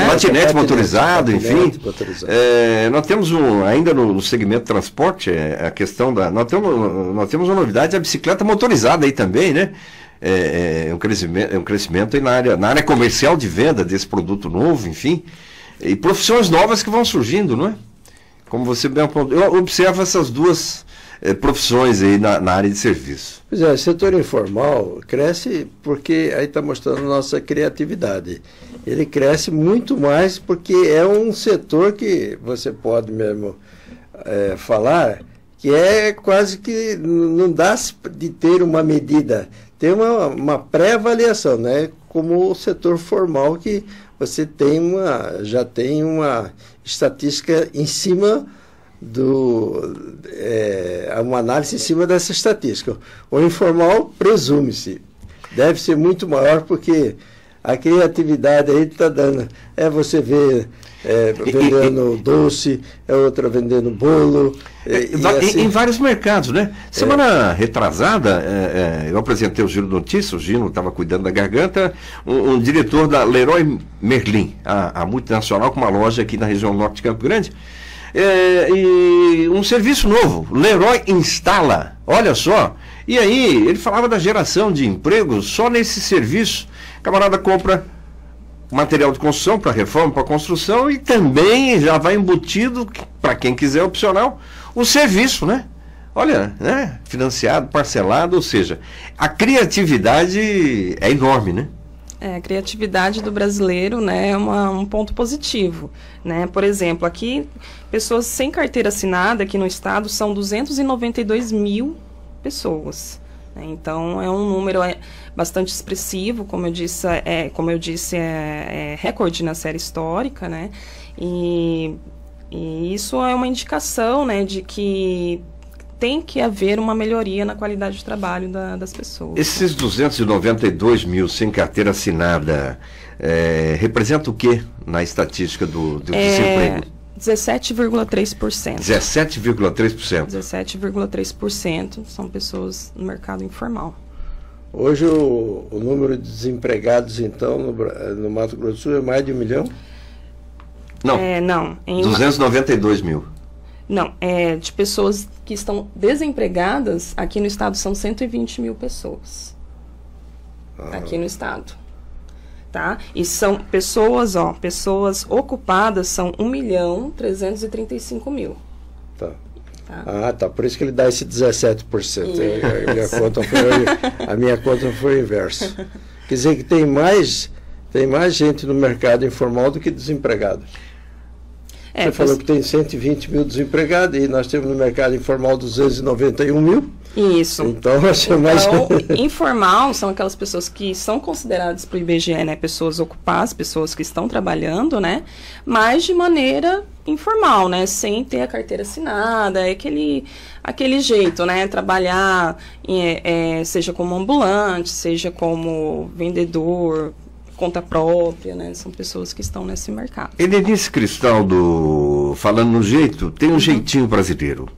Patinete motorizado, enfim. Nós temos ainda no segmento de transporte, a questão da... Nós temos uma novidade, a bicicleta motorizada aí também, né? Um crescimento aí na área comercial de venda desse produto novo, enfim. E profissões novas que vão surgindo, não é? Como você bem apontou. Eu observo essas duas profissões aí na área de serviço. Pois é, o setor informal cresce porque aí está mostrando nossa criatividade. Ele cresce muito mais porque é um setor que você pode mesmo falar que é quase que não dá de ter uma medida. Tem uma pré-avaliação, né? Como o setor formal que você já tem uma estatística em cima uma análise em cima dessa estatística. O informal, presume-se, deve ser muito maior porque a criatividade aí está dando. Você vê vendendo doce, outra vendendo bolo. Em vários mercados, né? Semana retrasada, eu apresentei o Giro Notícias, o Gino estava cuidando da garganta, um diretor da Leroy Merlin, a multinacional com uma loja aqui na região norte de Campo Grande. E um serviço novo, Leroy Instala, olha só. E aí, ele falava da geração de empregos só nesse serviço. O camarada compra material de construção para reforma, para construção, e também já vai embutido, para quem quiser opcional, o serviço, né? Olha, né? Financiado, parcelado, ou seja, a criatividade é enorme, né? A criatividade do brasileiro, né, é um ponto positivo, né? Por exemplo, aqui, pessoas sem carteira assinada aqui no estado são 292 mil pessoas, né? Então, é um número bastante expressivo, como eu disse, é recorde na série histórica, né? E isso é uma indicação, né, de que tem que haver uma melhoria na qualidade de trabalho das pessoas. Esses 292 mil sem carteira assinada representa o que na estatística do desemprego? 17,3%. 17,3%. 17,3% são pessoas no mercado informal. Hoje o número de desempregados, então, no Mato Grosso do Sul é mais de 1 milhão? Não. Não. 292 mil. Não, de pessoas que estão desempregadas, aqui no estado são 120 mil pessoas. Aqui no estado. Tá? E são pessoas ocupadas são 1.335.000. Tá. Tá. Por isso que ele dá esse 17%. A minha conta foi o inverso. Quer dizer que tem mais gente no mercado informal do que desempregados. Você falou que tem 120 mil desempregados e nós temos no mercado informal 291 mil. Isso. Então, mais... informal são aquelas pessoas que são consideradas para o IBGE, né, pessoas ocupadas, pessoas que estão trabalhando, né, mas de maneira informal, né, sem ter a carteira assinada, aquele jeito, né, trabalhar, seja como ambulante, seja como vendedor, conta própria, né? São pessoas que estão nesse mercado. Helenice Cristaldo, falando no jeito, tem um jeitinho brasileiro.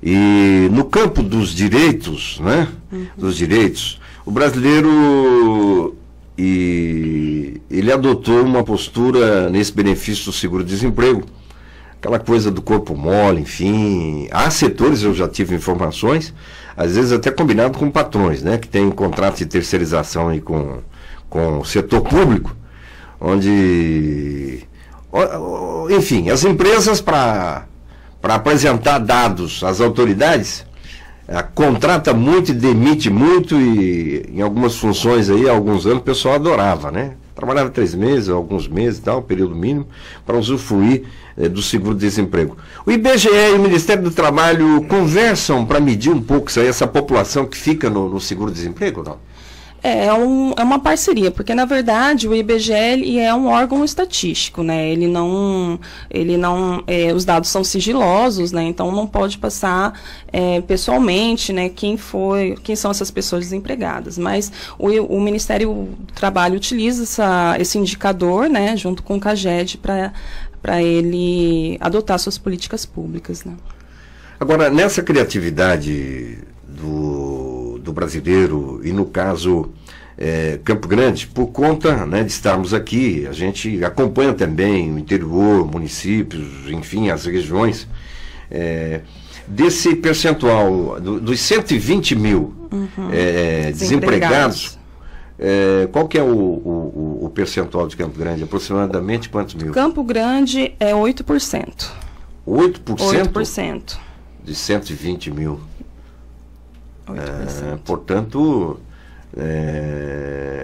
E no campo dos direitos, né? Dos direitos, o brasileiro ele adotou uma postura nesse benefício do seguro-desemprego, aquela coisa do corpo mole, enfim. Há setores, eu já tive informações, às vezes até combinado com patrões, né, que tem contrato de terceirização aí com o setor público, onde, enfim, as empresas, para apresentar dados às autoridades, contrata muito e demite muito, e em algumas funções aí, há alguns anos, o pessoal adorava, né? Trabalhava 3 meses, alguns meses e tal, período mínimo, para usufruir do seguro-desemprego. O IBGE e o Ministério do Trabalho conversam para medir um pouco isso aí, essa população que fica no seguro-desemprego, não? É uma parceria, porque na verdade o IBGE ele é um órgão estatístico, né? Ele não os dados são sigilosos, né? Então não pode passar pessoalmente, né? Quem são essas pessoas desempregadas. Mas o Ministério do Trabalho utiliza esse indicador, né? Junto com o CAGED para ele adotar suas políticas públicas, né? Agora, nessa criatividade do brasileiro, e no caso Campo Grande, por conta, né, de estarmos aqui, a gente acompanha também o interior, municípios, enfim, as regiões, desse percentual, dos 120 mil desempregados, qual que é o percentual de Campo Grande? Aproximadamente quantos mil? Campo Grande é 8%. 8%? 8%. De 120 mil. 8%. Portanto,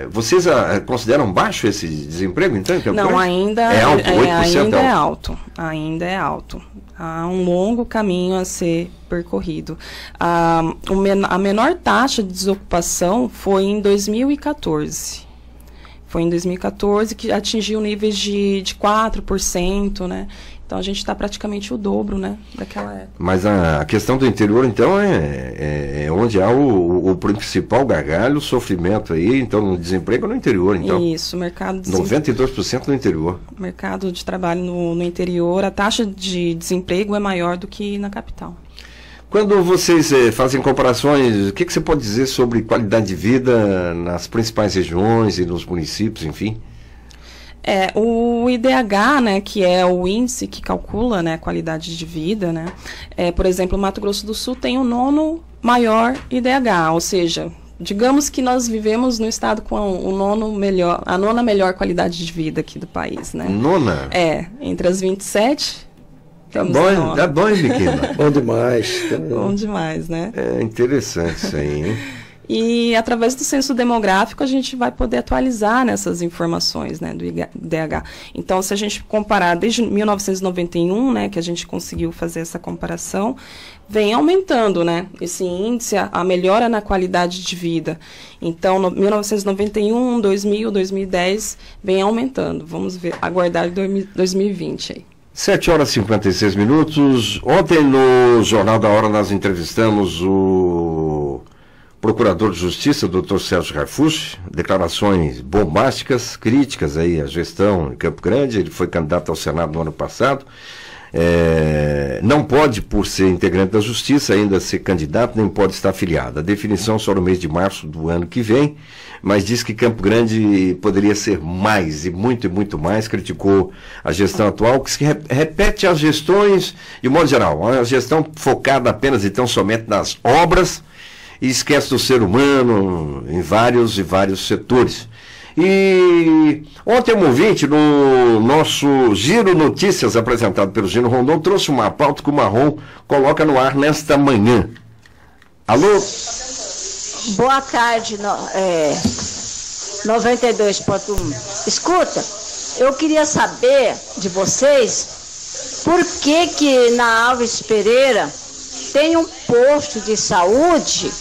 vocês consideram baixo esse desemprego, então? Não, ainda é alto, 8% ainda é alto. Há um longo caminho a ser percorrido. A menor taxa de desocupação foi em 2014. Foi em 2014 que atingiu níveis de 4%, né? Então a gente está praticamente o dobro, né, daquela época. Mas a questão do interior, então, é onde há o principal gargalho, o sofrimento aí, então, no desemprego no interior, então. Isso, mercado de 92% no interior. Mercado de trabalho no interior, a taxa de desemprego é maior do que na capital. Quando vocês fazem comparações, o que você pode dizer sobre qualidade de vida nas principais regiões e nos municípios, enfim? O IDH, né, que é o índice que calcula, né, a qualidade de vida, né, por exemplo, o Mato Grosso do Sul tem o 9º maior IDH, ou seja, digamos que nós vivemos no estado com a 9ª melhor qualidade de vida aqui do país, né? Nona? Entre as 27... Tá bom, hein, pequena? Bom demais. Bom demais, né? É interessante isso aí, hein? E através do censo demográfico a gente vai poder atualizar nessas informações, né, do IDH. Então, se a gente comparar desde 1991, né, que a gente conseguiu fazer essa comparação, vem aumentando, né, esse índice, a melhora na qualidade de vida. Então, 1991, 2000, 2010, vem aumentando. Vamos aguardar 2020 aí. 7h56. Ontem no Jornal da Hora nós entrevistamos o Procurador de Justiça, Dr. Sérgio Raifucci, declarações bombásticas, críticas aí à gestão em Campo Grande. Ele foi candidato ao Senado no ano passado. Não pode, por ser integrante da Justiça, ainda ser candidato, nem pode estar afiliado. A definição só no mês de março do ano que vem, mas diz que Campo Grande poderia ser mais, e muito mais. Criticou a gestão atual, que se repete as gestões, de modo geral, uma gestão focada apenas e tão somente nas obras, e esquece do ser humano em vários setores. E ontem um ouvinte, no nosso Giro Notícias, apresentado pelo Gino Rondon, trouxe uma pauta que o Marrom coloca no ar nesta manhã. Alô? Boa tarde, 92.1. Escuta, eu queria saber de vocês por que na Alves Pereira tem um posto de saúde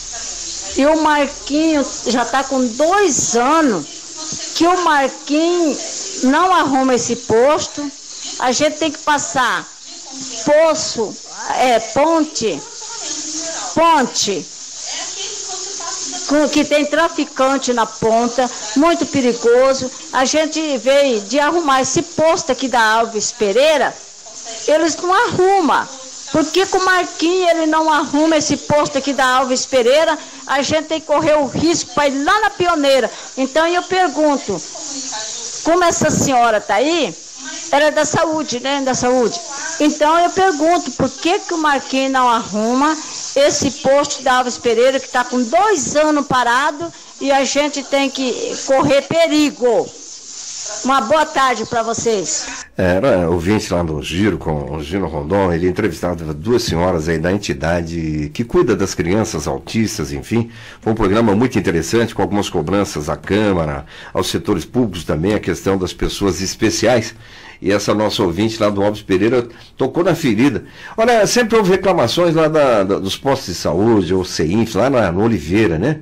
e o Marquinhos já está com 2 anos que o Marquinhos não arruma esse posto. A gente tem que passar ponte, que tem traficante na ponta, muito perigoso. A gente veio de arrumar esse posto aqui da Alves Pereira, eles não arrumam. Por que o Marquinhos ele não arruma esse posto aqui da Alves Pereira? A gente tem que correr o risco para ir lá na Pioneira. Então eu pergunto, como essa senhora está aí, ela é da saúde, né? Da saúde. Então eu pergunto, por que o Marquinhos não arruma esse posto da Alves Pereira, que está com 2 anos parado e a gente tem que correr perigo? Uma boa tarde para vocês. Era ouvinte lá no Giro com o Gino Rondon, ele entrevistava 2 senhoras aí da entidade que cuida das crianças autistas, enfim. Foi um programa muito interessante, com algumas cobranças à Câmara, aos setores públicos também, a questão das pessoas especiais. E essa nossa ouvinte lá do Alves Pereira tocou na ferida. Olha, sempre houve reclamações lá dos postos de saúde, ou CEINF, lá no Oliveira, né?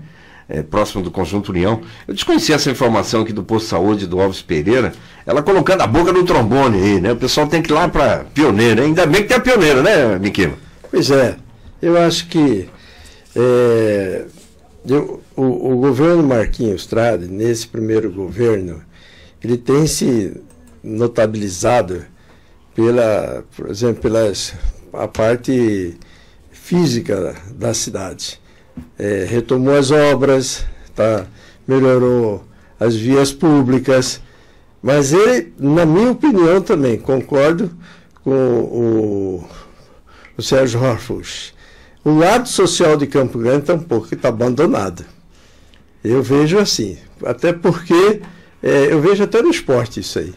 Próximo do Conjunto União. Eu desconhecia essa informação aqui do posto de saúde do Alves Pereira, ela colocando a boca no trombone aí, né? O pessoal tem que ir lá para pioneiro, ainda bem que tem a pioneira, né, Miquima? Pois é, eu acho que o governo Marquinhos Trade, nesse primeiro governo, ele tem se notabilizado por exemplo, a parte física da cidade. Retomou as obras, melhorou as vias públicas, mas ele, na minha opinião também, concordo com o Sérgio Harfuch, o lado social de Campo Grande está um pouco abandonado. Eu vejo assim, até porque, eu vejo até no esporte isso aí.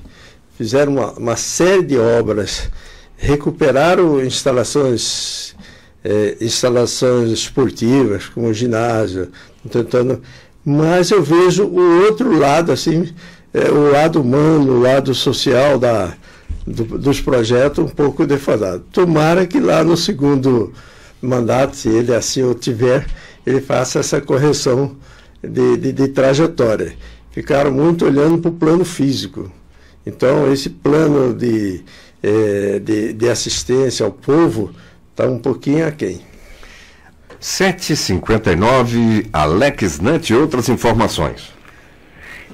Fizeram uma série de obras, recuperaram instalações esportivas, como o ginásio, mas eu vejo o outro lado, assim, o lado humano, o lado social dos projetos um pouco defasado. Tomara que lá no segundo mandato, se ele assim o tiver, ele faça essa correção de trajetória. Ficaram muito olhando para o plano físico. Então, esse plano de assistência ao povo está um pouquinho aquém. 7h59, Alex Nant e outras informações.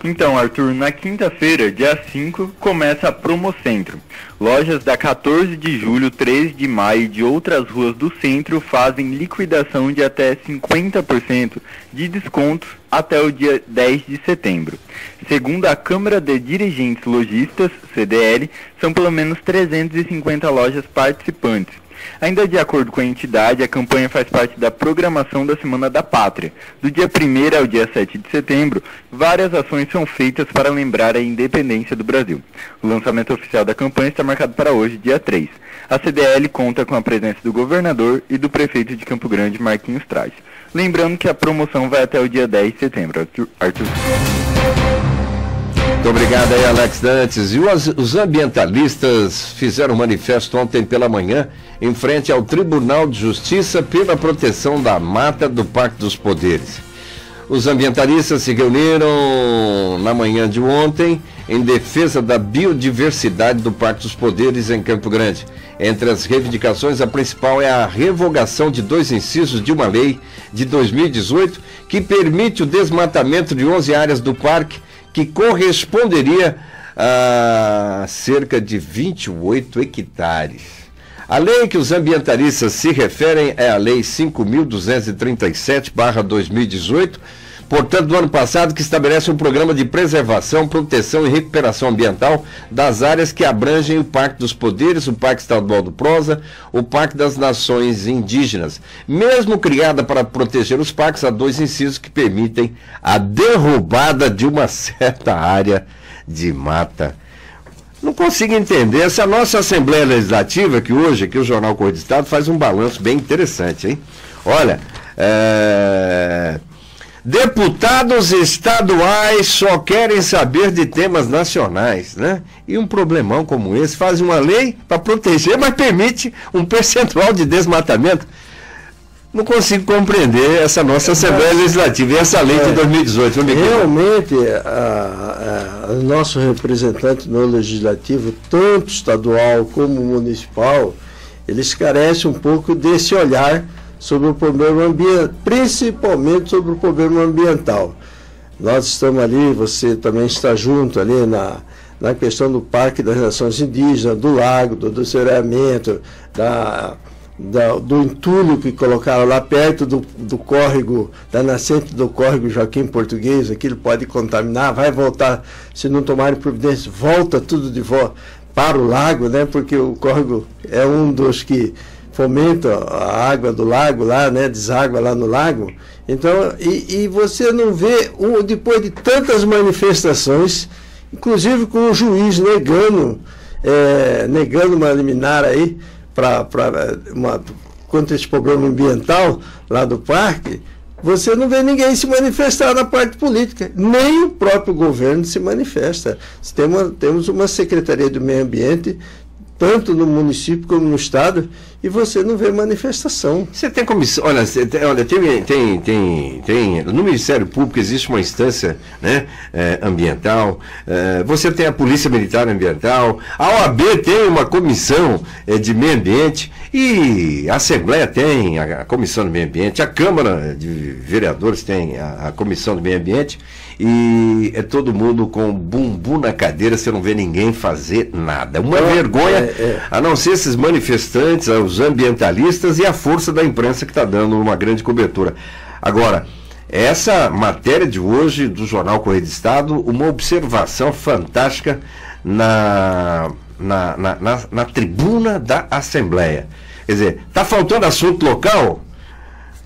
Então, Arthur, na quinta-feira, dia 5, começa a Promocentro. Lojas da 14 de julho, 3 de maio e de outras ruas do centro fazem liquidação de até 50% de descontos até o dia 10 de setembro. Segundo a Câmara de Dirigentes Lojistas, CDL, são pelo menos 350 lojas participantes. Ainda de acordo com a entidade, a campanha faz parte da programação da Semana da Pátria. Do dia 1º ao dia 7 de setembro, várias ações são feitas para lembrar a independência do Brasil. O lançamento oficial da campanha está marcado para hoje, dia 3. A CDL conta com a presença do governador e do prefeito de Campo Grande, Marquinhos Trade. Lembrando que a promoção vai até o dia 10 de setembro. Arthur. Muito obrigado aí, Alex Dantes. E os ambientalistas fizeram um manifesto ontem pela manhã em frente ao Tribunal de Justiça pela proteção da mata do Parque dos Poderes. Os ambientalistas se reuniram na manhã de ontem em defesa da biodiversidade do Parque dos Poderes em Campo Grande. Entre as reivindicações, a principal é a revogação de 2 incisos de uma lei de 2018 que permite o desmatamento de 11 áreas do parque, que corresponderia a cerca de 28 hectares. A lei que os ambientalistas se referem é a Lei 5.237/2018, portanto, do ano passado, que estabelece um programa de preservação, proteção e recuperação ambiental das áreas que abrangem o Parque dos Poderes, o Parque Estadual do Prosa, o Parque das Nações Indígenas. Mesmo criada para proteger os parques, há 2 incisos que permitem a derrubada de uma certa área de mata. Não consigo entender. Essa nossa Assembleia Legislativa, que hoje aqui o Jornal Correio do Estado faz um balanço bem interessante, hein? Olha, deputados estaduais só querem saber de temas nacionais, né? E um problemão como esse, faz uma lei para proteger, mas permite um percentual de desmatamento. Não consigo compreender essa nossa Assembleia Legislativa e essa lei de 2018. Realmente, o nosso representante no Legislativo, tanto estadual como municipal, eles carecem um pouco desse olhar sobre o problema ambiental, principalmente sobre o problema ambiental. Nós estamos ali, você também está junto ali na questão do Parque das Nações Indígenas, do lago, do saneamento, do entulho que colocaram lá perto do córrego, da nascente do córrego Joaquim Português, aquilo pode contaminar, vai voltar, se não tomarem providência, volta tudo de volta para o lago, né? Porque o córrego é um dos que fomenta a água do lago lá, né? Deságua lá no lago. Então, e você não vê, depois de tantas manifestações, inclusive com o juiz negando uma liminar aí, contra esse problema ambiental lá do parque, você não vê ninguém se manifestar na parte política, nem o próprio governo se manifesta. Temos uma Secretaria do Meio Ambiente, tanto no município como no estado, e você não vê manifestação. Você tem comissão, olha, tem no Ministério Público existe uma instância, né, ambiental, você tem a Polícia Militar Ambiental, a OAB tem uma comissão de meio ambiente, e a Assembleia tem a Comissão do Meio Ambiente, a Câmara de Vereadores tem a Comissão do Meio Ambiente, e é todo mundo com bumbum na cadeira, você não vê ninguém fazer nada. Uma vergonha, a não ser esses manifestantes, os ambientalistas e a força da imprensa que está dando uma grande cobertura. Agora, essa matéria de hoje do Jornal Correio do Estado, uma observação fantástica na tribuna da Assembleia. Quer dizer, está faltando assunto local?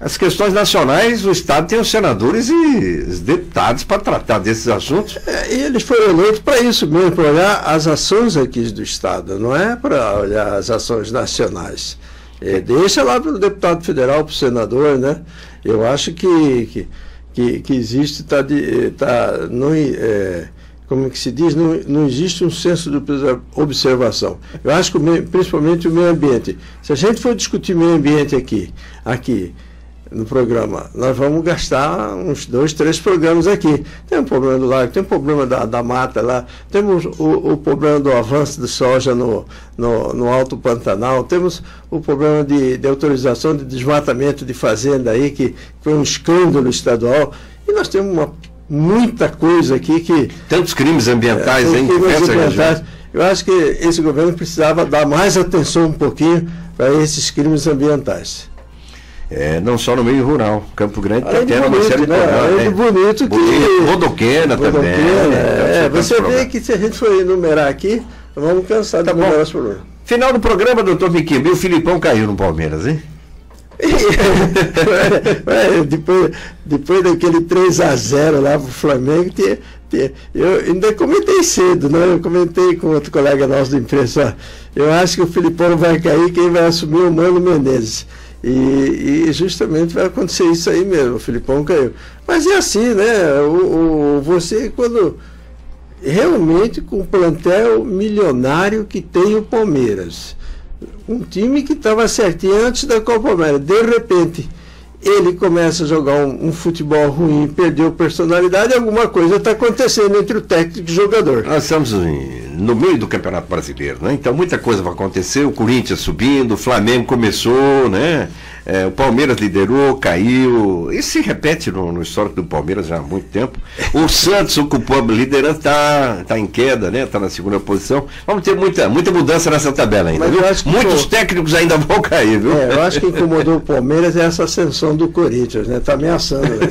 As questões nacionais, o Estado tem os senadores e os deputados para tratar desses assuntos. E eles foram eleitos para isso mesmo, para olhar as ações aqui do Estado, não é para olhar as ações nacionais. Deixa lá para o deputado federal, para o senador, né? Eu acho que existe, como que se diz, não existe um senso de observação. Eu acho que principalmente o meio ambiente. Se a gente for discutir meio ambiente aqui no programa, nós vamos gastar uns 2, 3 programas aqui. Tem um problema do lago, tem um problema da mata lá, temos o problema do avanço de soja no Alto Pantanal, temos o problema de autorização de desmatamento de fazenda aí, que foi um escândalo estadual, e nós temos muita coisa aqui que... Tantos crimes ambientais, hein? Eu acho que esse governo precisava dar mais atenção um pouquinho para esses crimes ambientais. Não só no meio rural, Campo Grande está tendo uma série de além do bonito que... Rodoquena também. Você vê que se a gente for enumerar aqui, vamos cansar de enumerar os problemas. Final do programa, doutor Miquimbo, e o Filipão caiu no Palmeiras, hein? Depois daquele 3-0 lá pro Flamengo, eu ainda comentei cedo, né? Eu comentei com outro colega nosso da imprensa, eu acho que o Filipão vai cair, quem vai assumir o Mano Menezes. E justamente vai acontecer isso aí mesmo, o Filipão caiu. Mas é assim, né? Você, quando realmente com o plantel milionário que tem o Palmeiras, um time que estava certinho antes da Copa América, de repente ele começa a jogar um futebol ruim, perdeu personalidade, alguma coisa está acontecendo entre o técnico e o jogador. Nós estamos no meio do Campeonato Brasileiro, né? Então muita coisa vai acontecer, o Corinthians subindo, o Flamengo começou, né? O Palmeiras liderou, caiu, isso se repete no histórico do Palmeiras já há muito tempo. O Santos ocupou a liderança, está em queda, né? Está na segunda posição. Vamos ter muita mudança nessa tabela ainda. Muitos técnicos ainda vão cair, viu? Eu acho que incomodou o Palmeiras é essa ascensão do Corinthians, né? Está ameaçando. Né?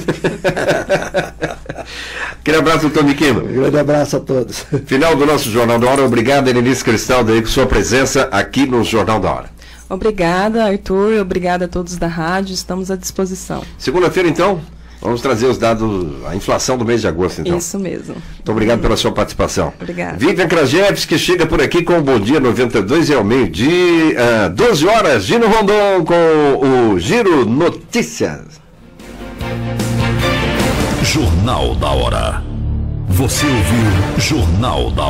Aquele abraço, doutor Miquimbo. Um grande abraço a todos. Final do nosso Jornal da Hora. Obrigado, Elenice Cristaldo, aí, por sua presença aqui no Jornal da Hora. Obrigada, Arthur. Obrigada a todos da rádio. Estamos à disposição. Segunda-feira, então, vamos trazer os dados, a inflação do mês de agosto, então. Isso mesmo. Muito obrigado pela sua participação. Obrigada. Vivian Krajewski chega por aqui com o Bom Dia 92 e ao meio-dia, 12 horas, Gino Rondon com o Giro Notícias. Jornal da Hora. Você ouviu Jornal da Hora.